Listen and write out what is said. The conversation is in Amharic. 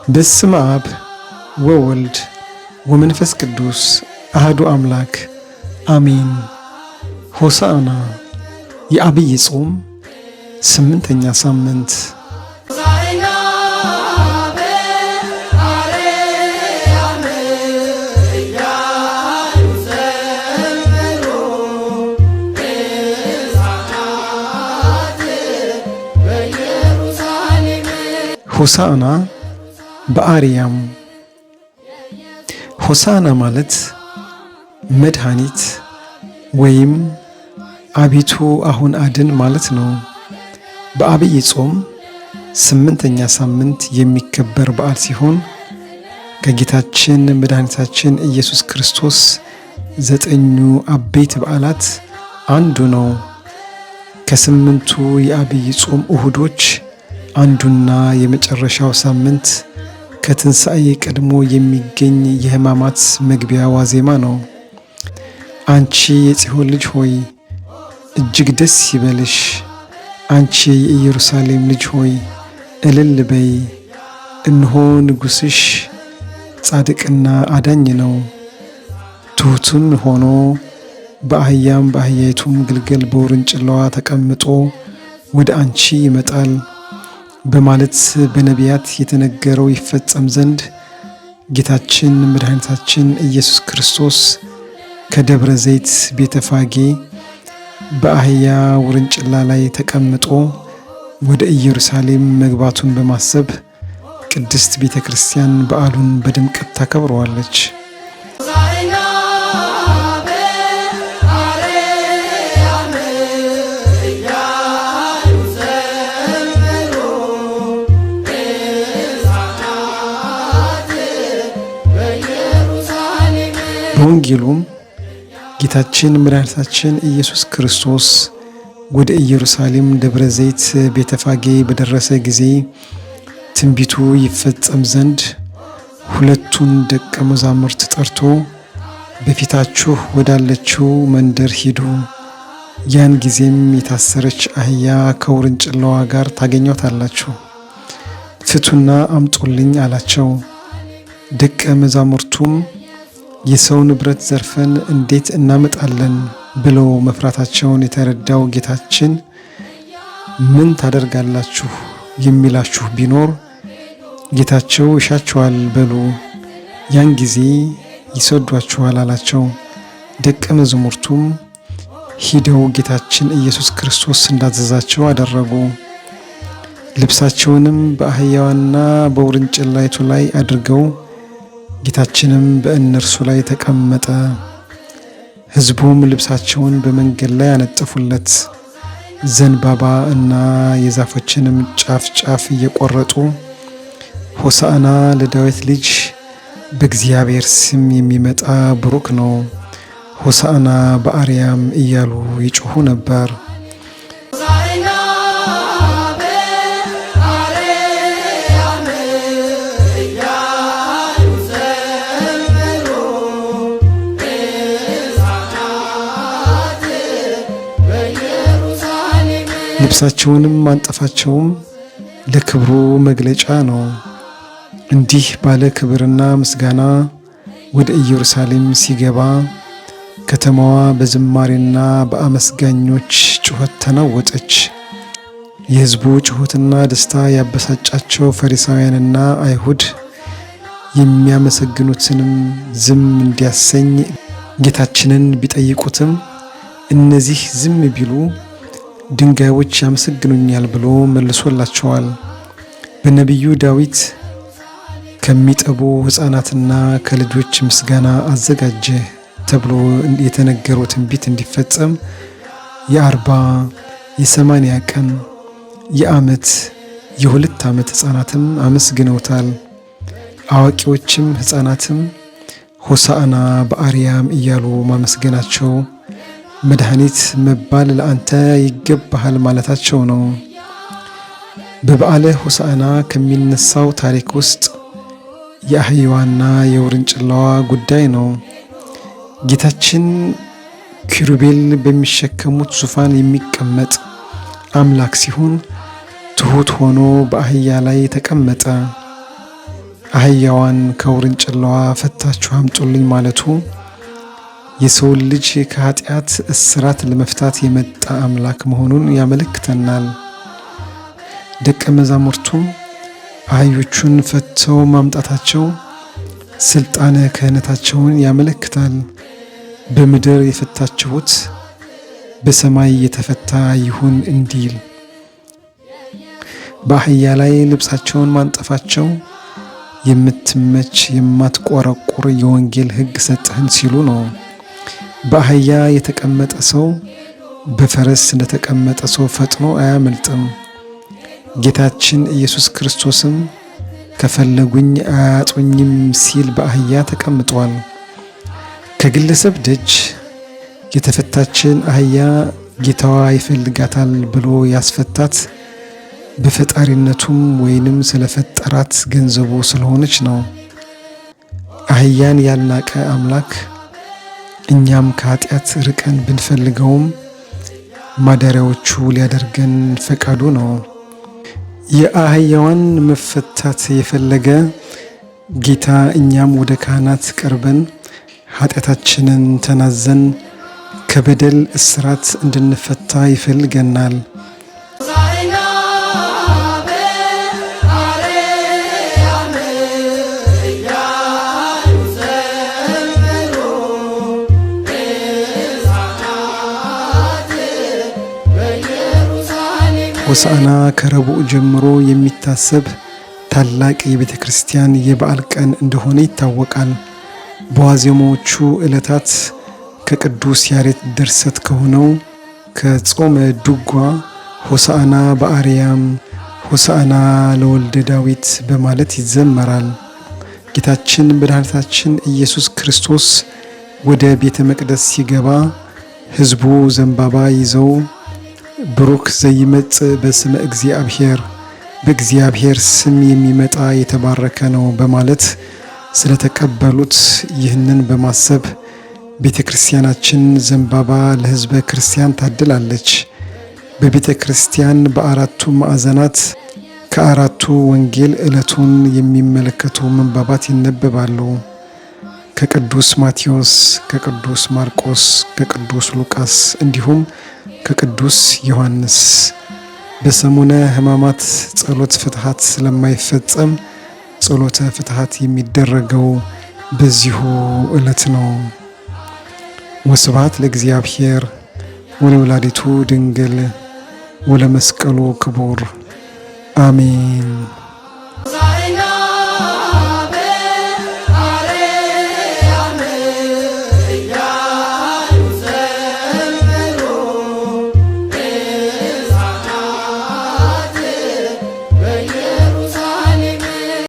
በስመ አብ ወወልድ ወመንፈስ ቅዱስ አህዱ አምላክ አሜን። ሆሳዕና የዐቢይ ጾም 8ኛ ሳምንት። ሆሳዕና በአርያም። ሆሳዕና ማለት መድኃኒት ወይም አቤቱ አሁን አድን ማለት ነው። በዐቢይ ጾም 8ኛ ሳምንት የሚከበር በዓል ሲሆን ከጌታችን መድኃኒታችን ኢየሱስ ክርስቶስ 9ኙ አበይት በዓላት አንዱ ነው። ከ8ቱ የዐቢይ ጾም እሁዶች አንዱና የመጨረሻው ሳምንት ከትንሣኤ ቀድሞ የሚገኝ የሕማማት መግቢያ ዋዜማ ነው። አንቺ የጽዮን ልጅ ሆይ እጅግ ደስ ይበልሽ፣ አንቺ የኢየሩሳሌም ልጅ ሆይ እልል በይ። እነሆ ንጉሥሽ ጻድቅና አዳኝ ነው፣ ትሑትም ሆኖ በአህያም በአህያይቱም ግልገል በውርንጭላዋ ተቀምጦ ወደ አንቺ ይመጣል በማለት በነቢያት የተነገረው ይፈጸም ዘንድ ጌታችን መድኃኒታችን ኢየሱስ ክርስቶስ ከደብረ ዘይት ቤተፋጌ በአህያ ውርንጭላ ላይ ተቀምጦ ወደ ኢየሩሳሌም መግባቱን በማሰብ ቅድስት ቤተ ክርስቲያን በዓሉን በድምቀት ታከብረዋለች። በወንጌሉም ጌታችን መድኃኒታችን ኢየሱስ ክርስቶስ ወደ ኢየሩሳሌም ደብረ ዘይት ቤተፋጌ በደረሰ ጊዜ ትንቢቱ ይፈጸም ዘንድ 2ቱን ደቀ መዛሙርት ጠርቶ በፊታችሁ ወዳለችው መንደር ሂዱ፣ ያን ጊዜም የታሰረች አህያ ከውርንጭላዋ ጋር ታገኟታላችሁ፣ ፍቱና አምጡልኝ አላቸው። ደቀ መዛሙርቱም የሰው ንብረት ዘርፈን እንዴት እናመጣለን ብለው መፍራታቸውን የተረዳው ጌታችን ምን ታደርጋላችሁ የሚላችሁ ቢኖር ጌታቸው ይሻችኋል በሉ፣ ያን ጊዜ ይሰዷችኋል አላቸው። ደቀ መዛሙርቱም ሂደው ጌታችን ኢየሱስ ክርስቶስ እንዳዘዛቸው አደረጉ። ልብሳቸውንም በአህያዋና በውርንጭላይቱ ላይ አድርገው ጌታችንም በእነርሱ ላይ ተቀመጠ። ሕዝቡም ልብሳቸውን በመንገድ ላይ አነጠፉለት። ዘንባባ እና የዛፎችንም ጫፍ ጫፍ እየቆረጡ ሆሳዕና ለዳዊት ልጅ በእግዚአብሔር ስም የሚመጣ ብሩክ ነው፣ ሆሳዕና በአርያም እያሉ ይጮኹ ነበር። ልብሳቸውንም ማንጠፋቸውም ለክብሩ መግለጫ ነው። እንዲህ ባለ ክብርና ምስጋና ወደ ኢየሩሳሌም ሲገባ ከተማዋ በዝማሬና በአመስጋኞች ጩኸት ተናወጠች። የሕዝቡ ጩኸትና ደስታ ያበሳጫቸው ፈሪሳውያንና አይሁድ የሚያመሰግኑትንም ዝም እንዲያሰኝ ጌታችንን ቢጠይቁትም እነዚህ ዝም ቢሉ ድንጋዮች ያመሰግኑኛል ብሎ መልሶላቸዋል። በነቢዩ ዳዊት ከሚጠቡ ሕፃናትና ከልጆች ምስጋና አዘጋጀ ተብሎ የተነገረው ትንቢት እንዲፈጸም የ40 የ80 ቀን የ1 የ2 ዓመት ሕፃናትም አመስግነውታል። አዋቂዎችም ሕፃናትም ሆሳዕና በአርያም እያሉ ማመስገናቸው መድኃኒት መባል ለአንተ ይገባሃል ማለታቸው ነው። በበዓለ ሆሳዕና ከሚነሳው ታሪክ ውስጥ የአህያዋና የውርንጭላዋ ጉዳይ ነው። ጌታችን ኪሩቤል በሚሸከሙት ዙፋን የሚቀመጥ አምላክ ሲሆን ትሑት ሆኖ በአህያ ላይ ተቀመጠ። አህያዋን ከውርንጭላዋ ፈታችሁ አምጡልኝ ማለቱ የሰውን ልጅ ከኃጢአት እስራት ለመፍታት የመጣ አምላክ መሆኑን ያመለክተናል። ደቀ መዛሙርቱም አህዮቹን ፈተው ማምጣታቸው ስልጣነ ክህነታቸውን ያመለክታል። በምድር የፈታችሁት በሰማይ የተፈታ ይሁን እንዲል በአህያ ላይ ልብሳቸውን ማንጠፋቸው የምትመች የማትቆረቁር የወንጌል ሕግ ሰጠህን ሲሉ ነው። በአህያ የተቀመጠ ሰው በፈረስ እንደተቀመጠ ሰው ፈጥኖ አያመልጥም። ጌታችን ኢየሱስ ክርስቶስም ከፈለጉኝ አያጡኝም ሲል በአህያ ተቀምጧል። ከግለሰብ ደጅ የተፈታችን አህያ ጌታዋ ይፈልጋታል ብሎ ያስፈታት በፈጣሪነቱም ወይንም ስለፈጠራት ገንዘቡ ስለሆነች ነው። አህያን ያልናቀ አምላክ እኛም ከኃጢአት ርቀን ብንፈልገውም ማደሪያዎቹ ሊያደርገን ፈቃዱ ነው። የአህያዋን መፈታት የፈለገ ጌታ እኛም ወደ ካህናት ቀርበን ኃጢአታችንን ተናዘን ከበደል እስራት እንድንፈታ ይፈልገናል። ሆሳዕና ከረቡዕ ጀምሮ የሚታሰብ ታላቅ የቤተ ክርስቲያን የበዓል ቀን እንደሆነ ይታወቃል። በዋዜማዎቹ ዕለታት ከቅዱስ ያሬድ ድርሰት ከሆነው ከጾመ ድጓ ሆሳዕና በአርያም ሆሳዕና ለወልደ ዳዊት በማለት ይዘመራል። ጌታችን መድኃኒታችን ኢየሱስ ክርስቶስ ወደ ቤተ መቅደስ ሲገባ ሕዝቡ ዘንባባ ይዘው ብሩክ ዘይመጽእ በስመ እግዚአብሔር፣ በእግዚአብሔር ስም የሚመጣ የተባረከ ነው በማለት ስለተቀበሉት ይህንን በማሰብ ቤተ ክርስቲያናችን ዘንባባ ለሕዝበ ክርስቲያን ታድላለች። በቤተ ክርስቲያን በአራቱ ማዕዘናት ከአራቱ ወንጌል ዕለቱን የሚመለከቱ ምንባባት ይነበባሉ። ከቅዱስ ማቴዎስ፣ ከቅዱስ ማርቆስ፣ ከቅዱስ ሉቃስ እንዲሁም ከቅዱስ ዮሐንስ። በሰሙነ ሕማማት ጸሎት ፍትሐት ስለማይፈጸም ጸሎተ ፍትሐት የሚደረገው በዚሁ ዕለት ነው። ወስብሐት ለእግዚአብሔር ወለወላዲቱ ድንግል ወለመስቀሉ ክቡር አሜን።